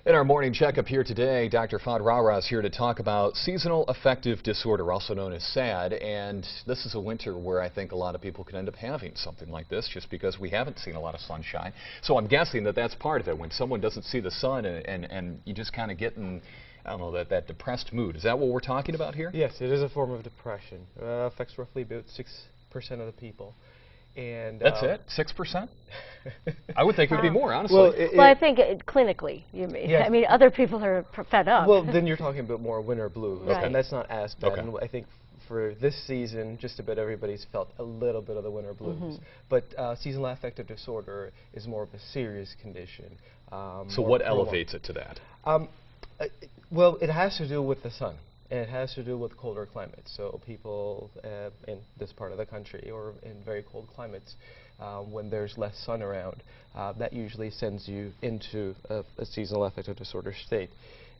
In our morning checkup here today, Dr. Fahd Rawra is here to talk about seasonal affective disorder, also known as SAD, and this is a winter where I think a lot of people could end up having something like this just because we haven't seen a lot of sunshine. So I'm guessing that that's part of it, when someone doesn't see the sun and you just kind of get in, I don't know, that depressed mood. Is that what we're talking about here? Yes, it is a form of depression. Affects roughly about 6% of the people. And that's it? 6%? I would think it would be more, honestly. Well, I think clinically, you mean. Yes. I mean, other people are fed up. Well, then you're talking about more winter blues, Right. and that's not as bad. Okay. And I think for this season, just about everybody's felt a little bit of the winter blues. But seasonal affective disorder is more of a serious condition. So what elevates it to that? Well, it has to do with the sun. And it has to do with colder climates. So people in this part of the country or in very cold climates, when there's less sun around, that usually sends you into a seasonal affective disorder state.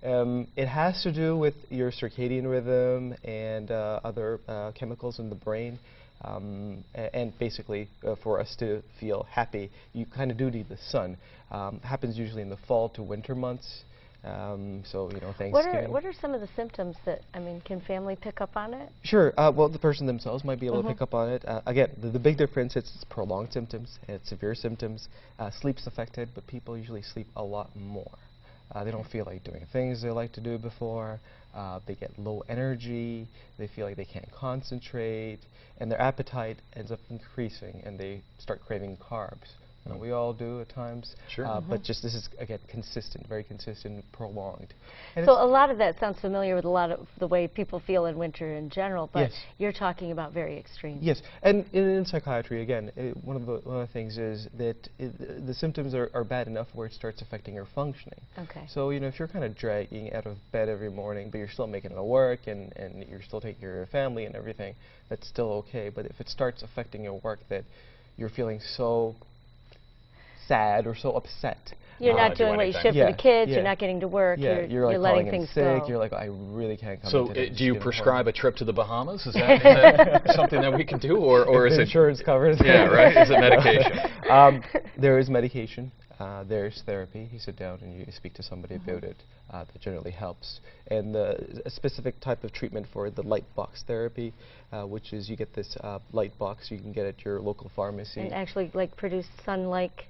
It has to do with your circadian rhythm and other chemicals in the brain. And basically, for us to feel happy, you kind of do need the sun. Happens usually in the fall to winter months. So, you know, Thanksgiving. What are some of the symptoms that, I mean, can family pick up on it? Sure. Well, the person themselves might be able to pick up on it. Again, the big difference is it's prolonged symptoms, it's severe symptoms. Sleep's affected, but people usually sleep a lot more. They don't feel like doing things they like to do before. They get low energy. They feel like they can't concentrate. And their appetite ends up increasing, and they start craving carbs. We all do at times, sure. But just this is, again, consistent, very consistent, prolonged. And so a lot of that sounds familiar with a lot of the way people feel in winter in general, but yes. You're talking about very extreme. Yes, and in psychiatry, again, one of the things is that the symptoms are bad enough where it starts affecting your functioning. Okay. So, you know, if you're kind of dragging out of bed every morning, but you're still making it to work and you're still taking care of your family and everything, that's still okay. But if it starts affecting your work that you're feeling so sad or so upset. You're not doing what you should for the kids, you're not getting to work, you're like letting things sick, go. You're like, I really can't come So today. do you prescribe a trip to the Bahamas? Is that something that we can do, or is it insurance covers? Yeah, right. Is it medication? There is medication. There's therapy. You sit down and you speak to somebody about it. That generally helps. And a specific type of treatment for the light box therapy, which is you get this light box you can get at your local pharmacy. And actually, like, produce sun-like.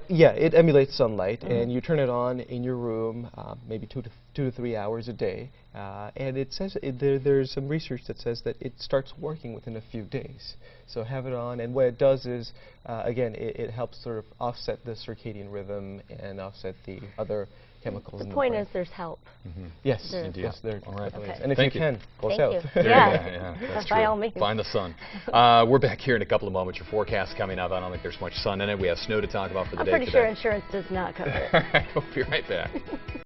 Yeah, it emulates sunlight, and you turn it on in your room, maybe 2 to 3 hours a day, and it says there's some research that says that it starts working within a few days. So have it on, and what it does is, again, it helps sort of offset the circadian rhythm and offset the other chemicals. The point is there's help. Yes, indeed. yes, there All right. definitely is. And if Thank you you. can, go Thank south. you. Yeah, that's by true. all means. Find the sun. We're back here in a couple of moments. Your forecast coming up. I don't think there's much sun in it. We have snow to talk about for the day today. I'm pretty sure insurance does not cover it. All right, we'll be right back.